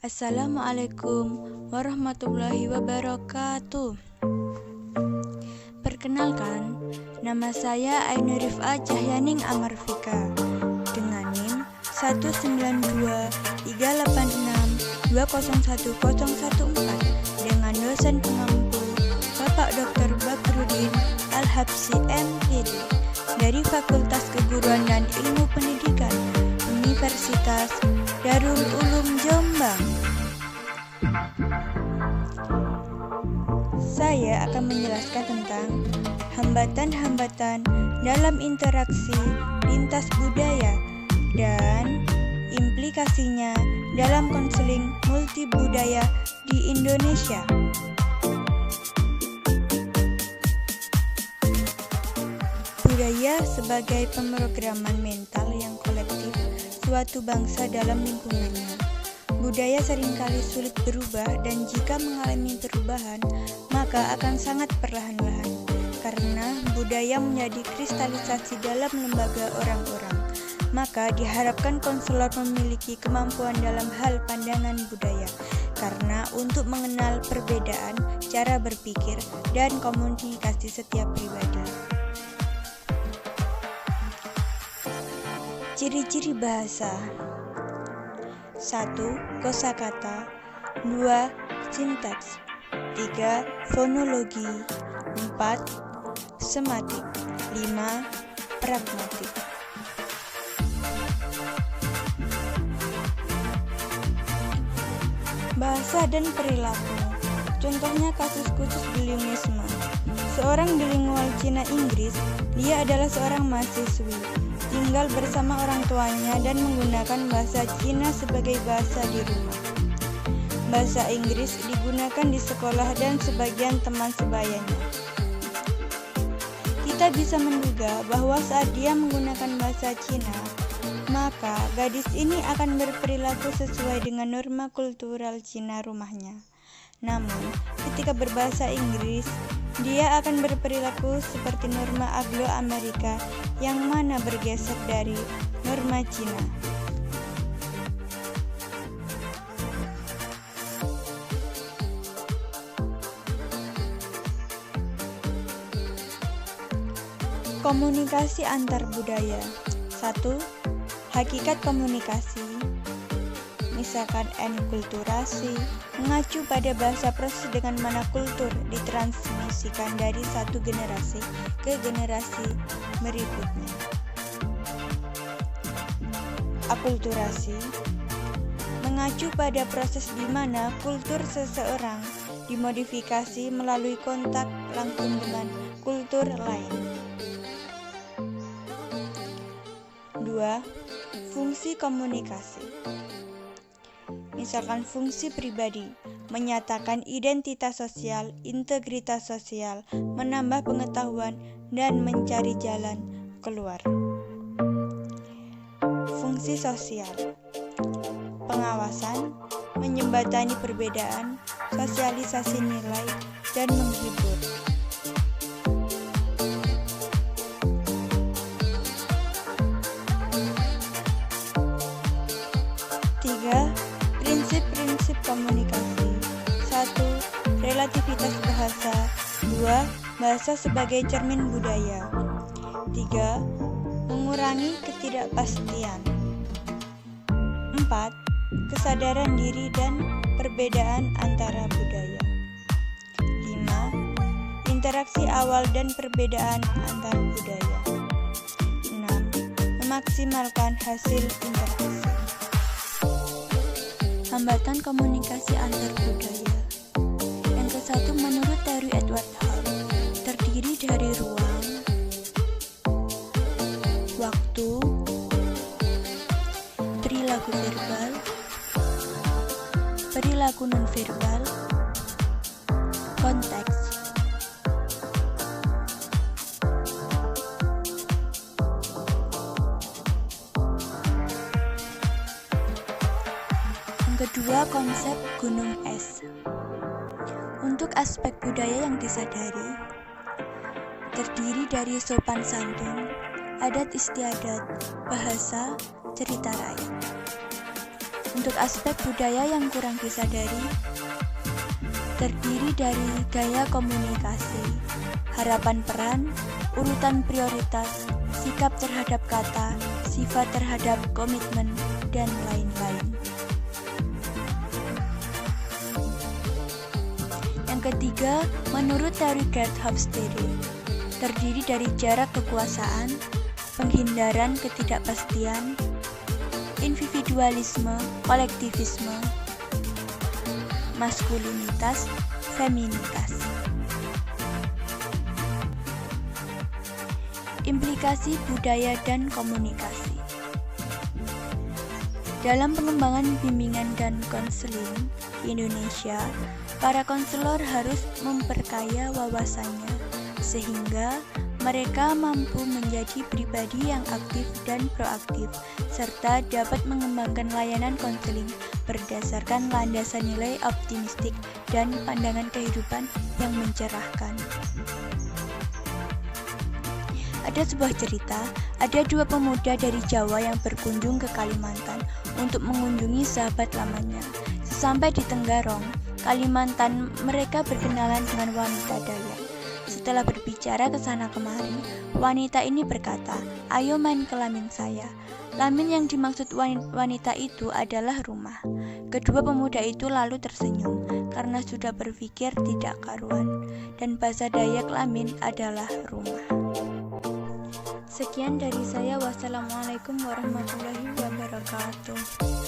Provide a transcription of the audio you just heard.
Assalamualaikum warahmatullahi wabarakatuh. Perkenalkan, nama saya Ainur Rif'ah Cahyaning Amarfika dengan NIM 19238620114 dengan dosen pengampu Bapak Dr. Bakrudin Al-Habsyi MPD dari Fakultas Keguruan dan Ilmu Pendidikan Universitas Darul Ulum Jombang. Saya akan menjelaskan tentang hambatan-hambatan dalam interaksi lintas budaya dan implikasinya dalam konseling multibudaya di Indonesia. Budaya sebagai pemrograman mental yang kolektif suatu bangsa dalam lingkungannya. Budaya seringkali sulit berubah dan jika mengalami perubahan, maka akan sangat perlahan-lahan. Karena budaya menjadi kristalisasi dalam lembaga orang-orang, maka diharapkan konselor memiliki kemampuan dalam hal pandangan budaya. Karena untuk mengenal perbedaan, cara berpikir, dan komunikasi setiap pribadi. Ciri-ciri bahasa: 1. Kosakata, 2. Sintaks, 3. Fonologi, 4. Sematik, 5. Pragmatik. Bahasa dan perilaku. Contohnya kasus khusus bilinguisme. Seorang bilingual Cina-Inggris, dia adalah seorang mahasiswi, tinggal bersama orang tuanya dan menggunakan bahasa Cina sebagai bahasa di rumah. Bahasa Inggris digunakan di sekolah dan sebagian teman sebayanya. Kita bisa menduga bahwa saat dia menggunakan bahasa Cina, maka gadis ini akan berperilaku sesuai dengan norma kultural Cina rumahnya. Namun, ketika berbahasa Inggris, dia akan berperilaku seperti norma Anglo-Amerika yang mana bergeser dari norma Cina. Komunikasi antar budaya. 1. Hakikat komunikasi. Misalkan enkulturasi, mengacu pada bahasa proses dengan mana kultur ditransmisikan dari satu generasi ke generasi berikutnya. Akulturasi, mengacu pada proses di mana kultur seseorang dimodifikasi melalui kontak langsung dengan kultur lain. 2. Fungsi komunikasi. Misalkan fungsi pribadi, menyatakan identitas sosial, integritas sosial, menambah pengetahuan, dan mencari jalan keluar. Fungsi sosial, pengawasan, menjembatani perbedaan, sosialisasi nilai, dan menghibur. 3. Prinsip-prinsip komunikasi. 1. Relativitas bahasa. 2. Bahasa sebagai cermin budaya. 3. Mengurangi ketidakpastian. 4. Kesadaran diri dan perbedaan antara budaya. 5. Interaksi awal dan perbedaan antar budaya. 6. Memaksimalkan hasil interaksi. Hambatan komunikasi antar budaya. Yang ke-1 menurut teori Edward Hall, terdiri dari ruang, waktu, perilaku verbal, perilaku nonverbal, konteks. Kedua, konsep gunung es. Untuk aspek budaya yang disadari, terdiri dari sopan santun, adat istiadat, bahasa, cerita rakyat. Untuk aspek budaya yang kurang disadari, terdiri dari gaya komunikasi, harapan peran, urutan prioritas, sikap terhadap kata, sifat terhadap komitmen, dan lain-lain. Yang ketiga, menurut teori Gerd Hofstede, terdiri dari jarak kekuasaan, penghindaran ketidakpastian, individualisme, kolektivisme, maskulinitas, feminitas. Implikasi budaya dan komunikasi. Dalam pengembangan bimbingan dan konseling di Indonesia, para konselor harus memperkaya wawasannya sehingga mereka mampu menjadi pribadi yang aktif dan proaktif, serta dapat mengembangkan layanan konseling berdasarkan landasan nilai optimistik dan pandangan kehidupan yang mencerahkan. Ada sebuah cerita, ada dua pemuda dari Jawa yang berkunjung ke Kalimantan untuk mengunjungi sahabat lamanya. Sesampai di Tenggarong, Kalimantan, mereka berkenalan dengan wanita Dayak. Setelah berbicara ke sana kemari, wanita ini berkata, "Ayo main ke lamin saya." Lamin yang dimaksud wanita itu adalah rumah. Kedua pemuda itu lalu tersenyum karena sudah berpikir tidak karuan, dan bahasa Dayak lamin adalah rumah. Sekian dari saya. Wassalamualaikum warahmatullahi wabarakatuh.